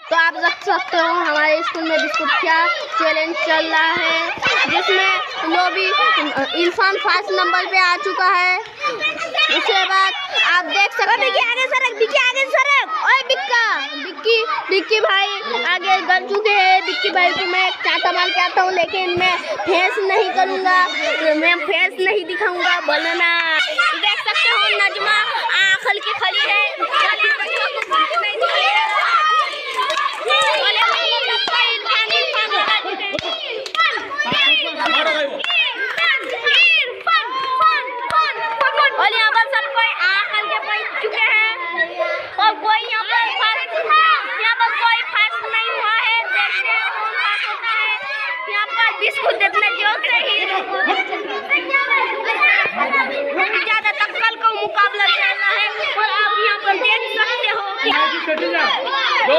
तो आप देख सकते हो हमारे स्कूल में बिस्कुटिया चैलेंज चल रहा है, जिसमें लोबी इरफान फर्स्ट नंबर पे आ चुका है। उसके बाद आप देख सकते हैं बिक्की आगे सरक। ओए बिक्की भाई आगे कर चुके हैं। बिक्की भाई को मैं चाटा मार के आता हूँ, लेकिन मैं फेस नहीं करूँगा, मैं फेस नहीं दिखाऊंगा बोलना। देख सकते हो नजमा आखल की खड़ी है। और यहाँ पर सब कोई आखल के बैठ चुके हैं और कोई यहाँ पर कोई फर्स्ट नहीं हुआ है। देखते हैं कौन फर्स्ट होता है। यहाँ पर बिस्कुट जितने जोर से ही ज्यादा टक्कर का मुकाबला चल रहा है और आप यहाँ पर देख सकते हो कि